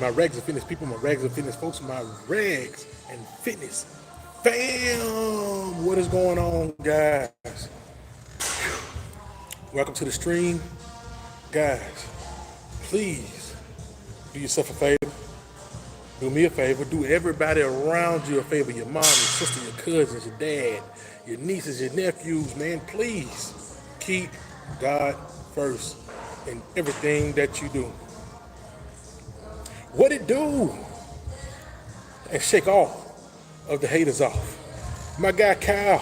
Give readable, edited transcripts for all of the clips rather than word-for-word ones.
my Rags and Fitness people, my Rags and Fitness folks, my Rags and Fitness fam. What is going on, guys? Welcome to the stream. Guys, please do yourself a favor. Do me a favor. Do everybody around you a favor. Your mom, your sister, your cousins, your dad, your nieces, your nephews, man. Please keep God first in everything that you do. What it do? And shake all of the haters off. My guy Kyle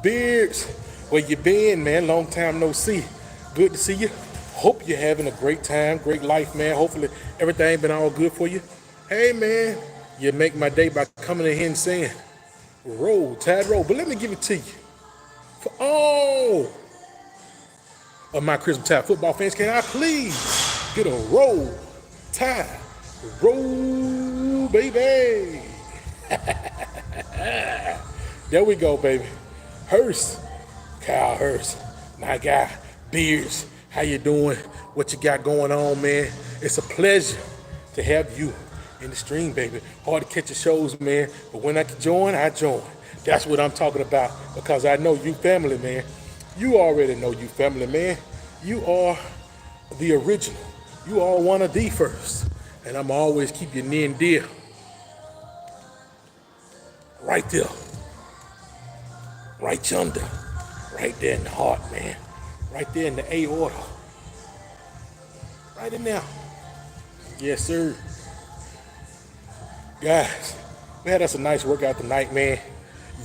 Beards, where you been, man? Long time no see. Good to see you. Hope you're having a great time, great life, man. Hopefully everything been all good for you. Hey, man, you make my day by coming in here and saying, roll, Tide roll. But let me give it to you. For all of my Christmas Tide football fans, can I please get a roll, Tide, roll, baby. There we go, baby. Hurst, Kyle Hurst, my guy, Beards. How you doing? What you got going on, man? It's a pleasure to have you in the stream, baby. Hard to catch the shows, man, but when I can join, I join. That's what I'm talking about, because I know you family, man. You already know you family, man. You are the original. You are one of the first, and I'm always keep you near and dear. Right there. Right yonder. Right there in the heart, man. Right there in the aorta. Right in there. Yes, sir. Guys, we had us a nice workout tonight, man.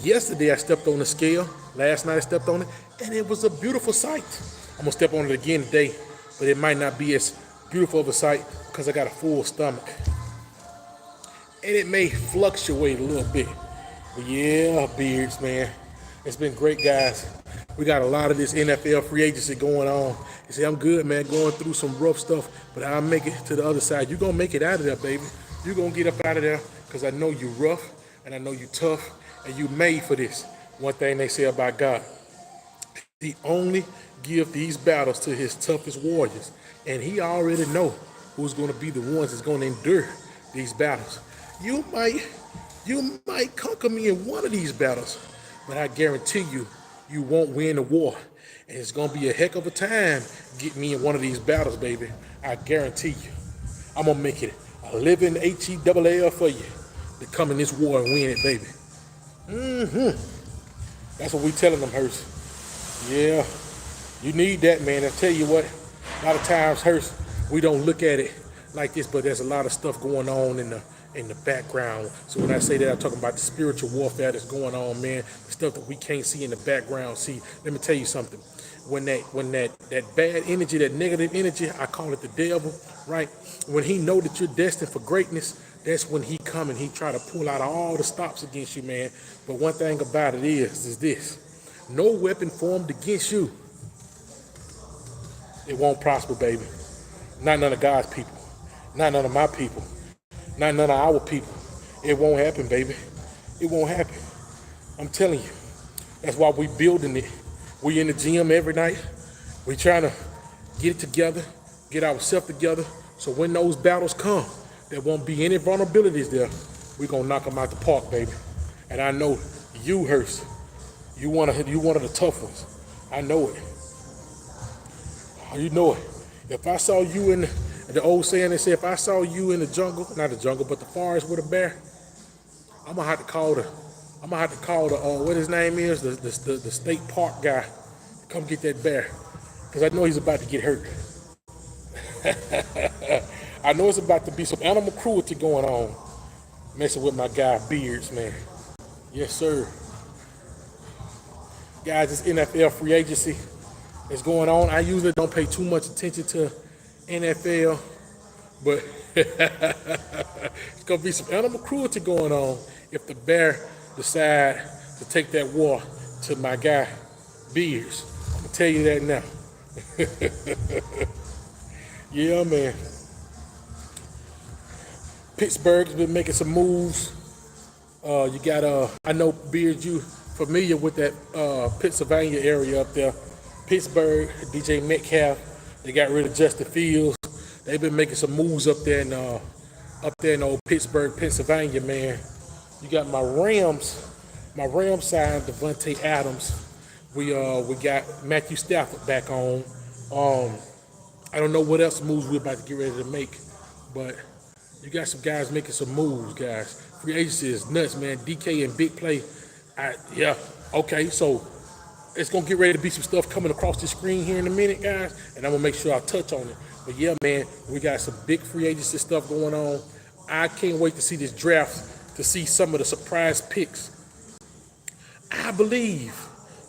Yesterday I stepped on the scale. Last night I stepped on it, and it was a beautiful sight. I'm gonna step on it again today, but it might not be as beautiful of a sight because I got a full stomach. And it may fluctuate a little bit. But yeah, Beards, man. It's been great, guys. We got a lot of this NFL free agency going on. You see, I'm good, man, going through some rough stuff, but I'll make it to the other side. You're going to make it out of there, baby. You're going to get up out of there because I know you're rough and I know you're tough and you made for this. One thing they say about God, he only give these battles to his toughest warriors, and he already know who's going to be the ones that's going to endure these battles. You might conquer me in one of these battles, but I guarantee you won't win the war. And it's going to be a heck of a time getting me in one of these battles, baby. I guarantee you. I'm going to make it a living HELL for you to come in this war and win it, baby. That's what we telling them, Hurst. Yeah, you need that, man. I tell you what, a lot of times, Hurst, we don't look at it like this, but there's a lot of stuff going on in the background. So when I say that, I'm talking about the spiritual warfare that's going on, man. The stuff that we can't see in the background. See, let me tell you something. When that bad energy, that negative energy, I call it the devil, right? When he know that you're destined for greatness, that's when he come and he try to pull out all the stops against you, man. But one thing about it is this. No weapon formed against you, it won't prosper, baby. Not none of God's people. Not none of my people. Not none of our people. It won't happen, baby. It won't happen. I'm telling you. That's why we building it. We in the gym every night. We trying to get it together, get ourselves together, so when those battles come, there won't be any vulnerabilities there. We're going to knock them out the park, baby. And I know you, Hurst, you one of the tough ones. I know it. You know it. If I saw you in the old saying, they say, if I saw you in the jungle, not the jungle, but the forest with a bear, I'm gonna have to call the what his name is, the state park guy, come get that bear, because I know he's about to get hurt. I know it's about to be some animal cruelty going on, messing with my guy Beards, man. Yes, sir. Guys, this NFL free agency is going on. I usually don't pay too much attention to NFL, but it's gonna be some animal cruelty going on if the bear decide to take that war to my guy Beards. I'm gonna tell you that now. Yeah, man. Pittsburgh's been making some moves. You got I know, Beards, you familiar with that Pennsylvania area up there. Pittsburgh, DJ Metcalf, they got rid of Justin Fields. They've been making some moves up there in up there in old Pittsburgh, Pennsylvania, man. You got my Rams. My Rams signed Devontae Adams. We got Matthew Stafford back on. Um, I don't know what else moves we're about to get ready to make, but you got some guys making some moves, guys. Free agency is nuts, man. DK and Big Play. Yeah, okay, so it's gonna get ready to be some stuff coming across the screen here in a minute, guys, and I'm gonna make sure I touch on it. But yeah, man, we got some big free agency stuff going on. I can't wait to see this draft, to see some of the surprise picks. I believe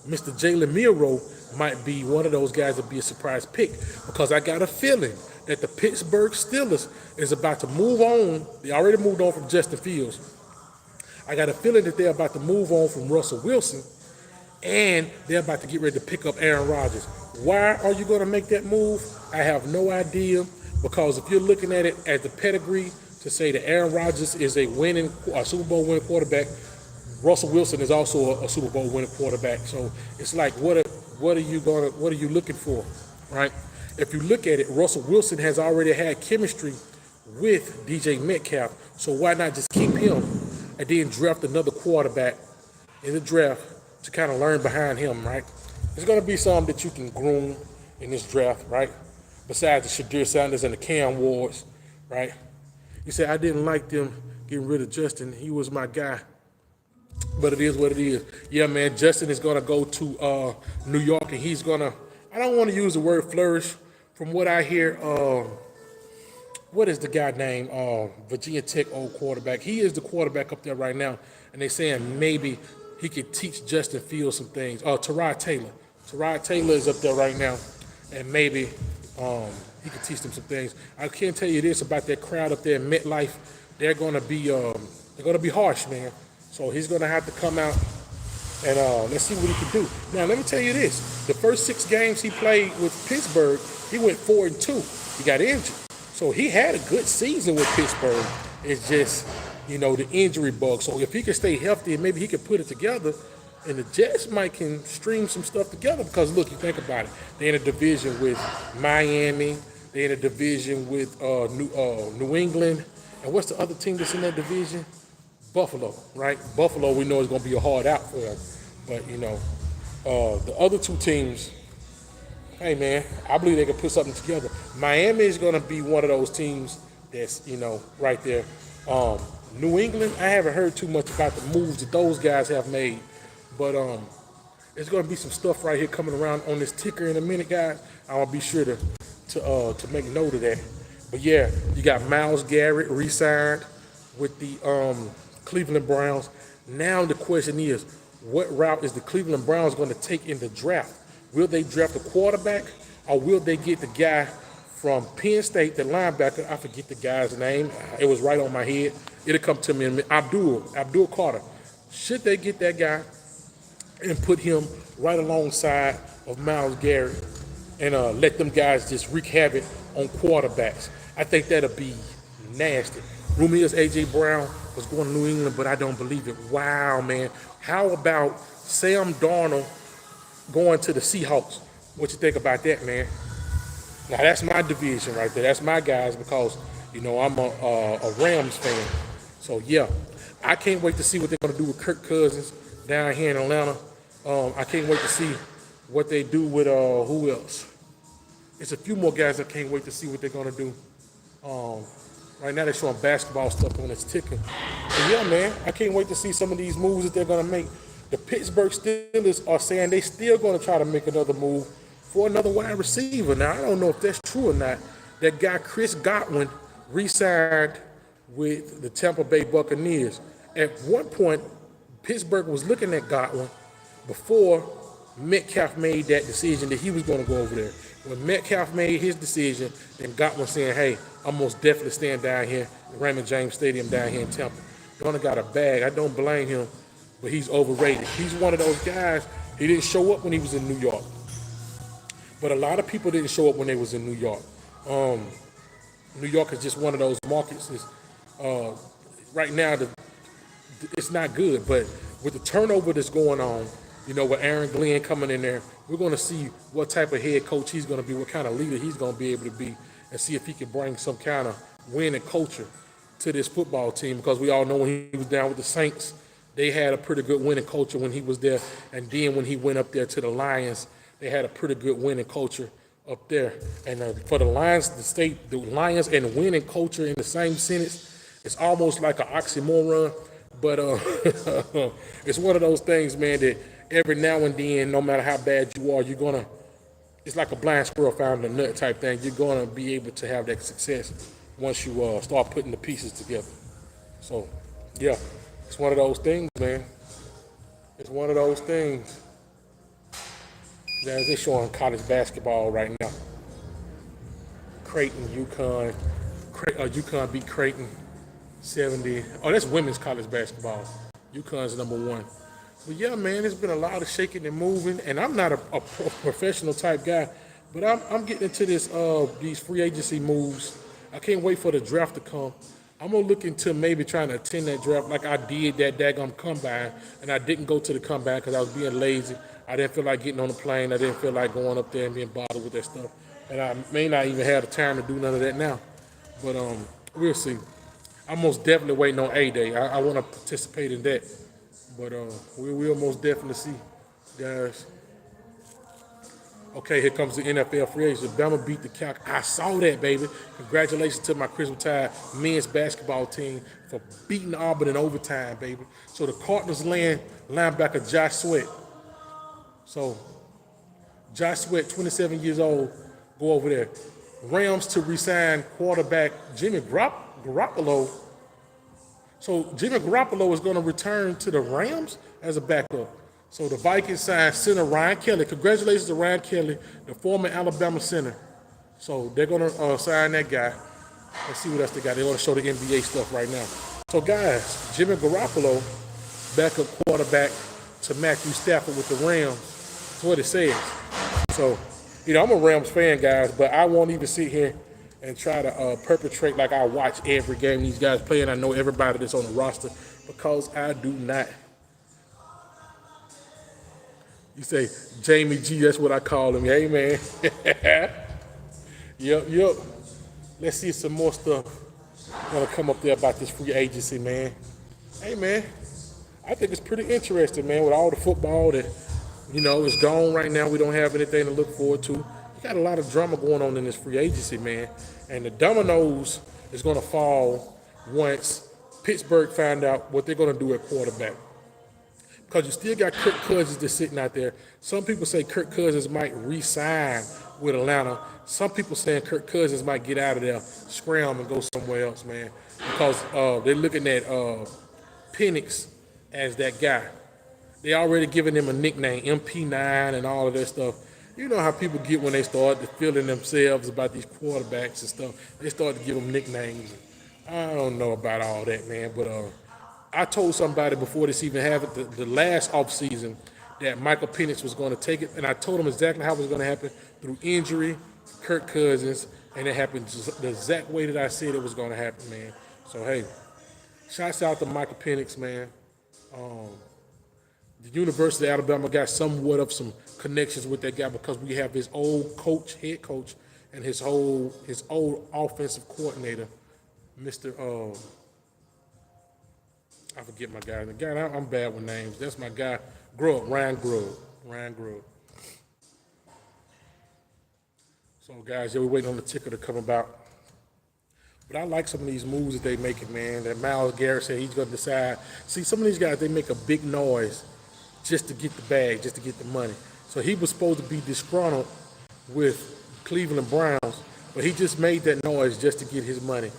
Mr. Jalen Milroe might be one of those guys that be a surprise pick, because I got a feeling that the Pittsburgh Steelers is about to move on. They already moved on from Justin Fields. I got a feeling that they're about to move on from Russell Wilson, and they're about to get ready to pick up Aaron Rodgers. Why are you going to make that move? I have no idea, because if you're looking at it as the pedigree to say that Aaron Rodgers is a Super Bowl winning quarterback, Russell Wilson is also a Super Bowl winning quarterback. So it's like, what are you looking for, right? If you look at it, Russell Wilson has already had chemistry with DJ Metcalf, so why not just keep him and then draft another quarterback in the draft to kind of learn behind him, right? There's going to be some that you can groom in this draft, right? Besides the Shadir Sanders and the Cam Wards, right? You say, I didn't like them getting rid of Justin. He was my guy. But it is what it is. Yeah, man, Justin is going to go to New York, and he's going to, I don't want to use the word flourish. From what I hear, what is the guy named Virginia Tech old quarterback? He is the quarterback up there right now, and they're saying maybe he could teach Justin Fields some things. Tyrod Taylor. Tyrod Taylor is up there right now, and maybe he could teach them some things. I can't tell you this about that crowd up there in MetLife. They're going to be harsh, man. So he's going to have to come out and let's see what he can do. Now, let me tell you this. The first 6 games he played with Pittsburgh, he went 4-2. He got injured. So he had a good season with Pittsburgh. It's just, the injury bug. So if he can stay healthy, maybe he can put it together, and the Jets might can stream some stuff together, because, look, you think about it. They're in a division with Miami. They're in a division with New England. And what's the other team that's in that division? Buffalo, right? Buffalo, we know is going to be a hard out for them. But, the other 2 teams, hey, man, I believe they can put something together. Miami is going to be one of those teams that's, right there. New England, I haven't heard too much about the moves that those guys have made. But there's going to be some stuff right here coming around on this ticker in a minute, guys. I'll be sure to make note of that. But, yeah, you got Myles Garrett re-signed with the Cleveland Browns. Now the question is, what route is the Cleveland Browns going to take in the draft? Will they draft a quarterback, or will they get the guy from Penn State, the linebacker? I forget the guy's name. It was right on my head. It'll come to me in a minute. Abdul Carter. Should they get that guy and put him right alongside of Myles Garrett and let them guys just wreak havoc on quarterbacks? I think that'll be nasty. Rumor is A.J. Brown was going to New England, but I don't believe it. Wow, man. How about Sam Darnold going to the Seahawks? What you think about that, man? Now, that's my division right there. That's my guys, because, I'm a Rams fan. So, yeah, I can't wait to see what they're going to do with Kirk Cousins down here in Atlanta. I can't wait to see what they do with who else. There's a few more guys I can't wait to see what they're going to do. Right now they're showing basketball stuff on this ticker. But yeah, man, I can't wait to see some of these moves that they're going to make. The Pittsburgh Steelers are saying they still going to try to make another move for another wide receiver. Now, I don't know if that's true or not. That guy Chris Godwin re-signed with the Tampa Bay Buccaneers. At one point, Pittsburgh was looking at Godwin before Metcalf made that decision that he was going to go over there. When Metcalf made his decision, then Godwin saying, hey, I'm most definitely staying down here at Raymond James Stadium down here in Tampa. Donald got a bag. I don't blame him, but he's overrated. He's one of those guys, he didn't show up when he was in New York. But a lot of people didn't show up when they was in New York. New York is just one of those markets. Right now, it's not good, but with the turnover that's going on, with Aaron Glenn coming in there, we're going to see what type of head coach he's going to be, what kind of leader he's going to be able to be, and see if he can bring some kind of winning culture to this football team because we all know when he was down with the Saints, they had a pretty good winning culture when he was there. And then when he went up there to the Lions, they had a pretty good winning culture up there. And for the Lions, the Lions and winning culture in the same sentence, it's almost like an oxymoron. But it's one of those things, man, that every now and then, no matter how bad you are, it's like a blind squirrel found in a nut type thing. You're going to be able to have that success once you start putting the pieces together. So, yeah, it's one of those things, man. It's one of those things. They're showing college basketball right now. Creighton, UConn. UConn beat Creighton 70. Oh, that's women's college basketball. UConn's #1. But yeah, man, there's been a lot of shaking and moving, and I'm not a professional type guy, but I'm getting into these free agency moves. I can't wait for the draft to come. I'm gonna look into maybe trying to attend that draft like I did that daggum combine, and I didn't go to the combine because I was being lazy. I didn't feel like getting on the plane. I didn't feel like going up there and being bothered with that stuff, and I may not even have the time to do none of that now. But we'll see. I'm most definitely waiting on A-Day. I want to participate in that. But we will most definitely see, guys. Okay, here comes the NFL free agents. Bama beat the Cowboys. I saw that, baby. Congratulations to my Christmas Tide men's basketball team for beating Auburn in overtime, baby. So the Cardinals land linebacker Josh Sweat. So Josh Sweat, 27 years old, go over there. Rams to re-sign quarterback Jimmy Garoppolo. So Jimmy Garoppolo is going to return to the Rams as a backup. So the Vikings signed center Ryan Kelly. Congratulations to Ryan Kelly, the former Alabama center. So they're going to sign that guy. Let's see what else they got. They're going to show the NBA stuff right now. So guys, Jimmy Garoppolo, backup quarterback to Matthew Stafford with the Rams. That's what it says. So, I'm a Rams fan, guys, but I won't even sit here and try to perpetrate like I watch every game these guys play, and I know everybody that's on the roster, because I do not. You say, Jamie G, that's what I call him. Hey, man. Yep. Let's see some more stuff gonna come up there about this free agency, man. Hey, man, I think it's pretty interesting, man, with all the football that, is gone right now. We don't have anything to look forward to. You got a lot of drama going on in this free agency, man. And the dominoes is going to fall once Pittsburgh find out what they're going to do at quarterback. Because you still got Kirk Cousins that's sitting out there. Some people say Kirk Cousins might re-sign with Atlanta. Some people saying Kirk Cousins might get out of there, scram and go somewhere else, man. Because they're looking at Penix as that guy. They already giving him a nickname, MP9 and all of that stuff. You know how people get when they start feeling themselves about these quarterbacks and stuff. They start to give them nicknames. I don't know about all that, man. But I told somebody before this even happened, the last offseason, that Michael Penix was going to take it. And I told him exactly how it was going to happen, through injury, Kirk Cousins, and it happened the exact way that I said it was going to happen, man. So, hey, shouts out to Michael Penix, man. The University of Alabama got somewhat of some connections with that guy because we have his old coach, head coach, and his old offensive coordinator, Mr. I forget my guy. I'm bad with names. That's my guy, Ryan Grubb. So guys, we're waiting on the ticker to come about. But I like some of these moves that they making, man. That Myles Garrett said he's going to decide. See, some of these guys, they make a big noise just to get the bag, just to get the money. So he was supposed to be disgruntled with Cleveland Browns, but he just made that noise just to get his money.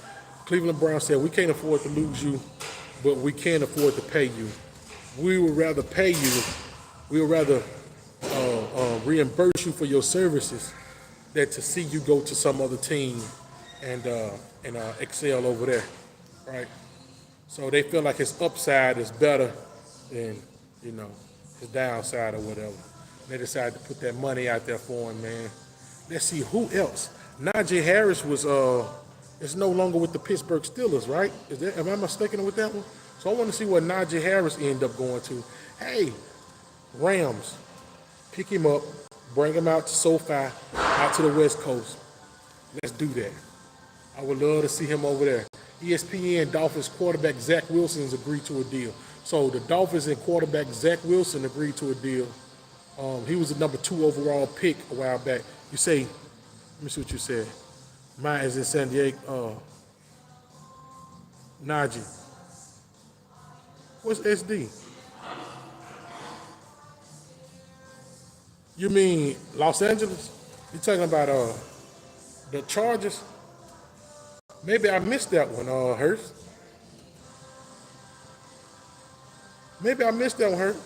Cleveland Browns said, we can't afford to lose you, but we can't afford to pay you. We would rather pay you, we would rather reimburse you for your services than to see you go to some other team and excel over there, right? So they feel like his upside is better than, his downside or whatever. They decided to put that money out there for him, man. Let's see, who else? Najee Harris is no longer with the Pittsburgh Steelers, right? Am I mistaken with that one? So I want to see what Najee Harris ended up going to. Hey, Rams, pick him up, bring him out to SoFi, out to the West Coast. Let's do that. I would love to see him over there. ESPN Dolphins quarterback Zach Wilson has agreed to a deal. So the Dolphins and quarterback Zach Wilson agreed to a deal. He was the number 2 overall pick a while back. You say, let me see what you said. Mine is in San Diego. Najee. What's SD? You mean Los Angeles? You talking about the Chargers? Maybe I missed that one, Hurst. Maybe I missed that one, Hurst.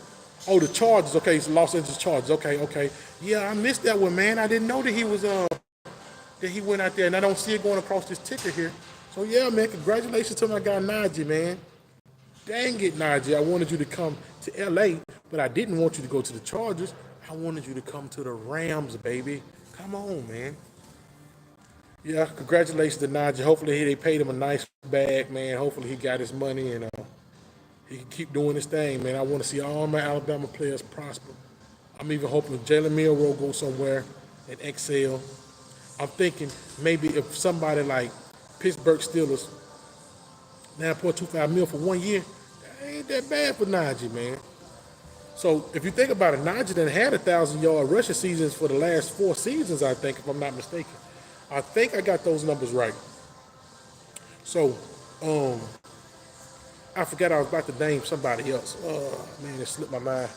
Oh, the Chargers. Okay, it's Los Angeles Chargers. Okay, okay. Yeah, I missed that one, man. I didn't know that he was that he went out there, and I don't see it going across this ticket here. So yeah, man, congratulations to my guy Najee, man. Dang it, Najee. I wanted you to come to LA, but I didn't want you to go to the Chargers. I wanted you to come to the Rams, baby. Come on, man. Yeah, congratulations to Najee. Hopefully they paid him a nice bag, man. Hopefully he got his money and he can keep doing his thing, man. I want to see all my Alabama players prosper. I'm even hoping Jalen Milroe goes somewhere and excel. I'm thinking maybe if somebody like Pittsburgh Steelers, 9.25 mil for 1 year, that ain't that bad for Najee, man. So if you think about it, Najee done had 1,000-yard rushing seasons for the last 4 seasons, I think, if I'm not mistaken. I think I got those numbers right. So, I forgot I was about to name somebody else. Man, it slipped my mind.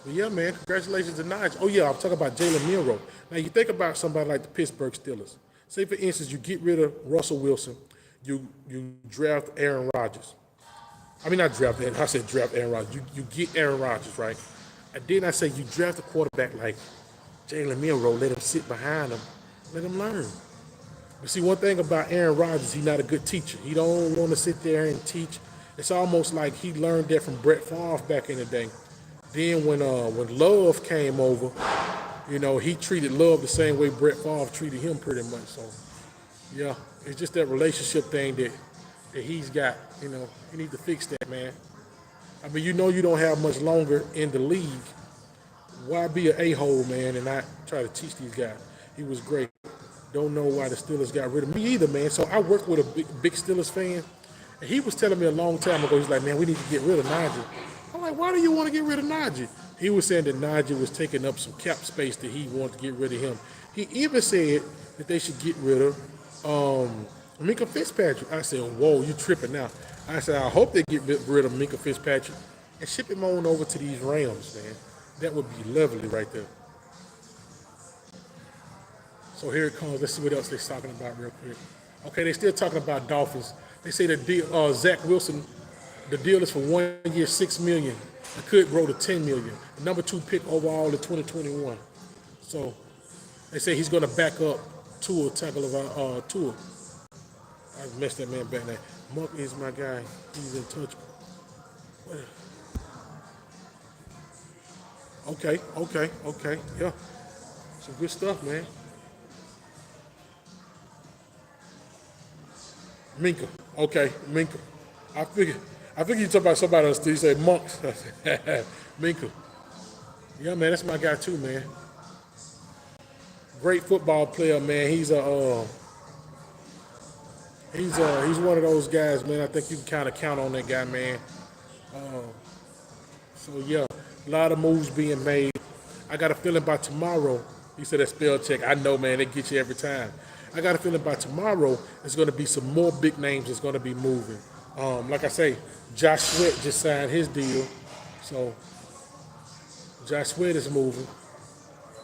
But yeah, man, congratulations to Najee. Oh yeah, I'm talking about Jalen Milroe. Now you think about somebody like the Pittsburgh Steelers. Say for instance, you get rid of Russell Wilson, you draft Aaron Rodgers. I mean, not draft Aaron. I said draft Aaron Rodgers. You get Aaron Rodgers, right? And then I say you draft a quarterback like Jalen Milroe, let him sit behind him, let him learn. But see, one thing about Aaron Rodgers, he's not a good teacher. He don't want to sit there and teach. It's almost like he learned that from Brett Favre back in the day. Then when Love came over, you know, he treated Love the same way Brett Favre treated him pretty much. So, yeah, it's just that relationship thing that he's got. You know, you need to fix that, man. I mean, you know you don't have much longer in the league. Why be an a-hole, man, and not try to teach these guys? He was great. Don't know why the Steelers got rid of me either, man. So I work with a big Steelers fan, and he was telling me a long time ago, he's like, man, we need to get rid of Najee. I'm like, why do you want to get rid of Najee? He was saying that Najee was taking up some cap space that he wanted to get rid of him. He even said that they should get rid of Minkah Fitzpatrick. I said, whoa, you tripping now. I said, I hope they get rid of Minkah Fitzpatrick and ship him on over to these Rams, man. That would be lovely right there. So here it comes. Let's see what else they're talking about real quick. Okay, they're still talking about Dolphins. They say the deal, Zach Wilson, the deal is for 1 year, $6 million. It could grow to $10 million. The number 2 pick overall in 2021. So they say he's going to back up Tua Tagovailoa. I messed that man back now. Mark is my guy. He's untouchable. Okay. Yeah. Some good stuff, man. Minkah. Okay, Minkah. I figured you talk about somebody else. You say Monks. Minkah. Yeah, man, that's my guy too, man. Great football player, man. He's one of those guys, man. I think you can kind of count on that guy, man. So yeah, a lot of moves being made. I got a feeling by tomorrow. You said that spell check. I know, man. They get you every time. I got a feeling by tomorrow there's going to be some more big names that's going to be moving. Like I say, Josh Sweat just signed his deal. So Josh Sweat is moving.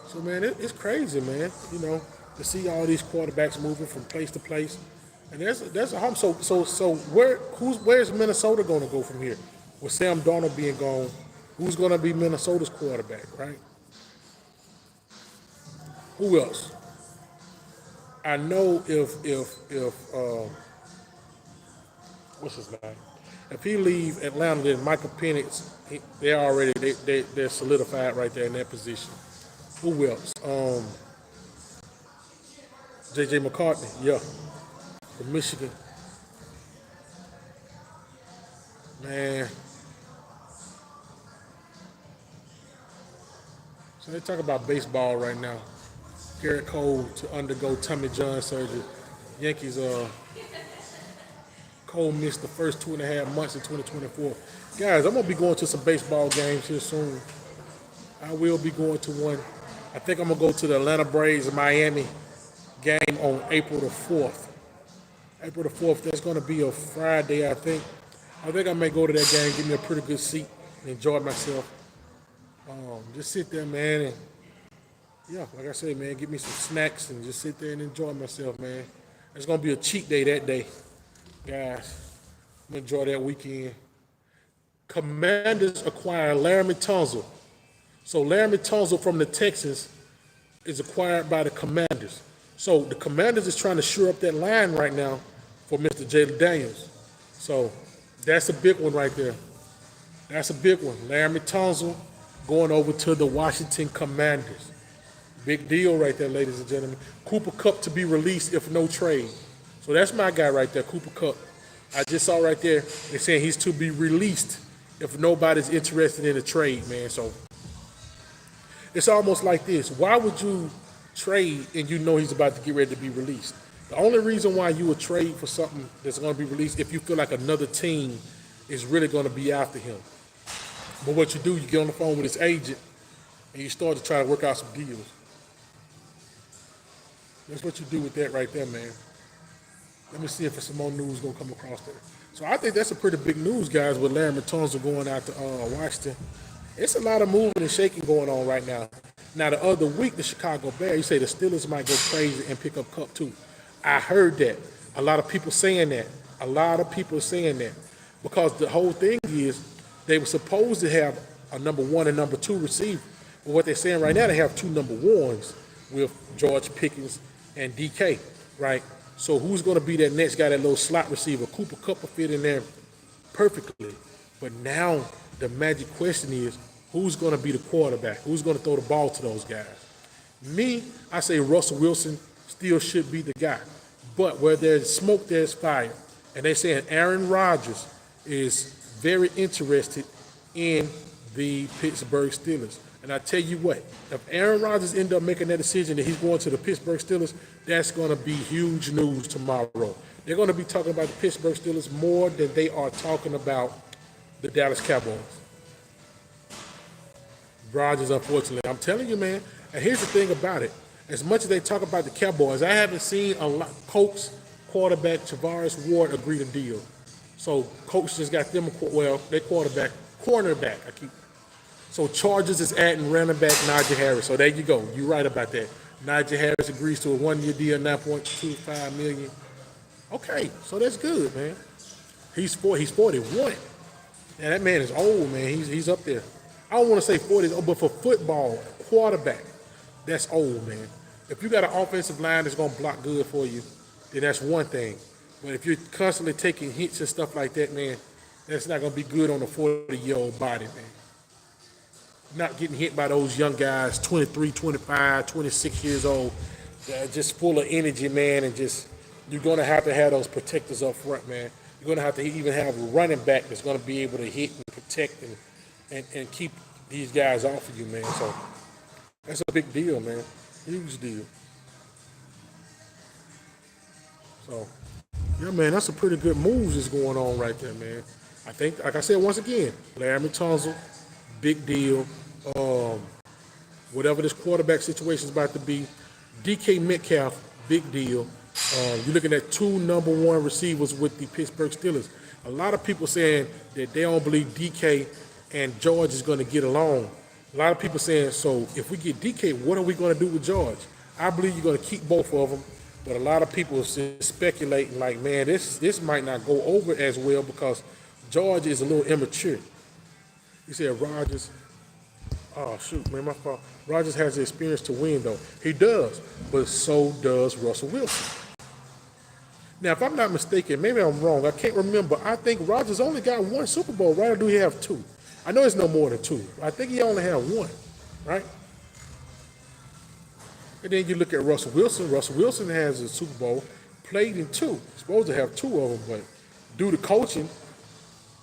So, man, it's crazy, man, you know, to see all these quarterbacks moving from place to place. And there's a home. So where's Minnesota going to go from here? With Sam Darnold being gone, who's going to be Minnesota's quarterback, right? Who else? I know if what's his name? If he leave Atlanta, then Michael Penix, they're solidified right there in that position. Who else? J.J. McCartney, yeah, from Michigan. Man. So they talk about baseball right now. Garrett Cole to undergo Tommy John surgery. Yankees Cole missed the first 2.5 months in 2024. Guys, I'm going to be going to some baseball games here soon. I will be going to one. I think I'm going to go to the Atlanta Braves Miami game on April the 4th. April the 4th, that's going to be a Friday, I think. I think I may go to that game, give me a pretty good seat, and enjoy myself. Just sit there, man, and yeah, like I said, man, get me some snacks and just sit there and enjoy myself, man. It's going to be a cheat day that day, guys. I'm going to enjoy that weekend. Commanders acquire Laramie Tunsil. So Laramie Tunsil from the Texans is acquired by the Commanders. So the Commanders is trying to shore up that line right now for Mr. Jalen Daniels. So that's a big one right there. That's a big one. Laramie Tunsil going over to the Washington Commanders. Big deal right there, ladies and gentlemen. Cooper Kupp to be released if no trade. So that's my guy right there, Cooper Kupp. I just saw right there, they're saying he's to be released if nobody's interested in a trade, man. So it's almost like this. Why would you trade and you know he's about to get ready to be released? The only reason why you would trade for something that's going to be released if you feel like another team is really going to be after him. But what you do, you get on the phone with his agent and you start to try to work out some deals. That's what you do with that right there, man. Let me see if some more news going to come across there. So I think that's a pretty big news, guys, with Laramie Tunsil going out to Washington. It's a lot of moving and shaking going on right now. Now, the other week, the Chicago Bears, you say the Steelers might go crazy and pick up Kupp too. I heard that. A lot of people saying that. A lot of people saying that. Because the whole thing is they were supposed to have a number 1 and number 2 receiver. But what they're saying right now, they have 2 number 1s with George Pickens and DK, right? So who's going to be that next guy, that little slot receiver? Cooper Kupp will fit in there perfectly. But now the magic question is, who's going to be the quarterback? Who's going to throw the ball to those guys? Me, I say Russell Wilson still should be the guy. But where there's smoke, there's fire. And they're saying Aaron Rodgers is very interested in the Pittsburgh Steelers. And I tell you what, if Aaron Rodgers ends up making that decision that he's going to the Pittsburgh Steelers, that's going to be huge news tomorrow. They're going to be talking about the Pittsburgh Steelers more than they are talking about the Dallas Cowboys. Rodgers, unfortunately. I'm telling you, man. And here's the thing about it. As much as they talk about the Cowboys, I haven't seen a lot. Colts quarterback Charvarius Ward agree to deal. So Colts just got them, their cornerback. So Chargers is adding running back Najee Harris. So there you go. You're right about that. Najee Harris agrees to a 1-year deal, $9.25 million. Okay, so that's good, man. He's 41. And that man is old, man. He's up there. I don't want to say 40, but for football, quarterback, that's old, man. If you got an offensive line that's going to block good for you, then that's one thing. But if you're constantly taking hits and stuff like that, man, that's not going to be good on a 40-year-old body, man. Not getting hit by those young guys, 23, 25, 26 years old, just full of energy, man, and just you're going to have those protectors up front, man. You're going to have to even have a running back that's going to be able to hit and protect and keep these guys off of you, man. So that's a big deal, man. Huge deal. So, yeah, man, that's a pretty good moves that's going on right there, man. I think, like I said, once again, Laramie Tunsil, big deal. Whatever this quarterback situation is about to be, DK Metcalf, big deal. You're looking at 2 number 1 receivers with the Pittsburgh Steelers. A lot of people saying that they don't believe DK and George is going to get along. A lot of people saying, so if we get DK, what are we going to do with George? I believe you're going to keep both of them, but a lot of people are speculating like, man, this might not go over as well because George is a little immature. You said Rodgers. Oh, shoot, man, my fault. Rodgers has the experience to win, though. He does, but so does Russell Wilson. Now, if I'm not mistaken, maybe I'm wrong. I can't remember. I think Rodgers only got 1 Super Bowl, right? Or do he have 2? I know it's no more than 2. I think he only had 1, right? And then you look at Russell Wilson. Russell Wilson has a Super Bowl, played in 2. He's supposed to have 2 of them, but due to coaching,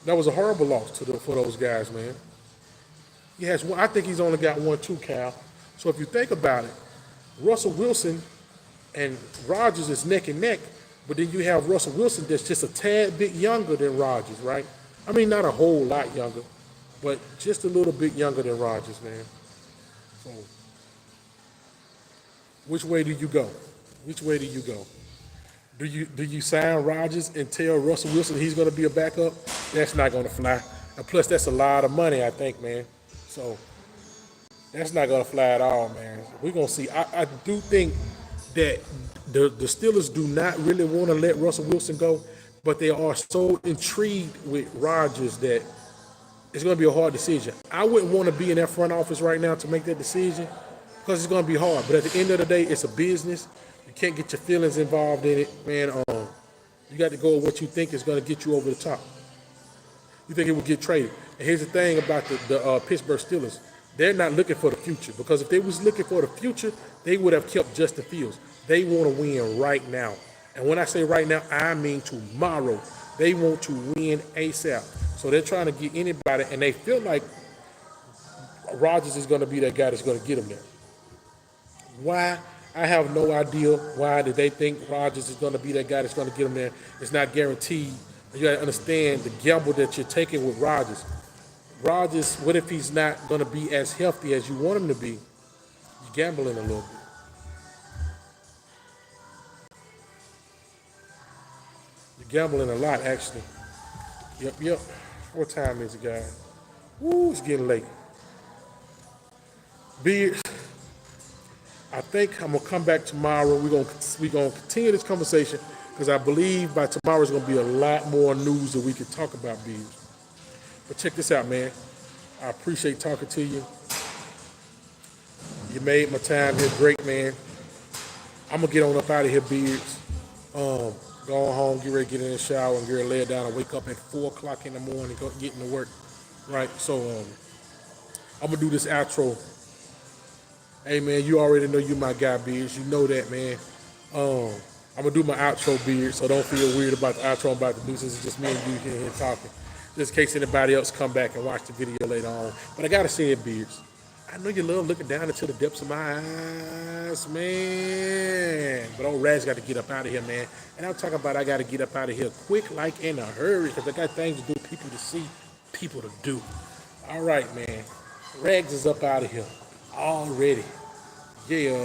that was a horrible loss for those guys, man. He has 1. I think he's only got 1 too, Cal. So if you think about it, Russell Wilson and Rodgers is neck and neck. But then you have Russell Wilson that's just a tad bit younger than Rodgers, right? I mean, not a whole lot younger, but just a little bit younger than Rodgers, man. So, which way do you go? Which way do you go? Do you sign Rodgers and tell Russell Wilson he's going to be a backup? That's not going to fly. And plus, that's a lot of money, I think, man. So that's not going to fly at all, man. We're going to see. I do think that the Steelers do not really want to let Russell Wilson go, but they are so intrigued with Rodgers that it's going to be a hard decision. I wouldn't want to be in that front office right now to make that decision because it's going to be hard. But at the end of the day, it's a business. You can't get your feelings involved in it, man. You got to go with what you think is going to get you over the top. You think it will get traded. And here's the thing about the Pittsburgh Steelers. They're not looking for the future because if they was looking for the future, they would have kept Justin Fields. They want to win right now. And when I say right now, I mean tomorrow. They want to win ASAP. So they're trying to get anybody, and they feel like Rodgers is going to be that guy that's going to get them there. Why? I have no idea why did they think Rodgers is going to be that guy that's going to get them there. It's not guaranteed. You got to understand the gamble that you're taking with Rodgers. Rodgers, what if he's not going to be as healthy as you want him to be? You're gambling a little bit. You're gambling a lot, actually. Yep. What time is it, guys? Woo, it's getting late. Beard, I think I'm gonna come back tomorrow. We're gonna continue this conversation because I believe by tomorrow there's gonna be a lot more news that we can talk about, Beards. But check this out, man. I appreciate talking to you. You made my time here great, man. I'm gonna get on up out of here, Beards. Going home, get ready to get in the shower and get ready to lay it down and wake up at 4 o'clock in the morning, go getting to work. Right? So I'm gonna do this outro. Hey man, you already know you my guy, Beards. You know that, man. I'm gonna do my outro, Beard, so don't feel weird about the outro I'm about to do since it's just me and you here talking. Just in case anybody else come back and watch the video later on. But I gotta say it, Beards. I know you love looking down into the depths of my eyes, man. But old Raz got to get up out of here, man. And I'm talking about I got to get up out of here quick, like in a hurry, because I got things to do, people to see, people to do. All right, man. Rags is up out of here already. Yeah.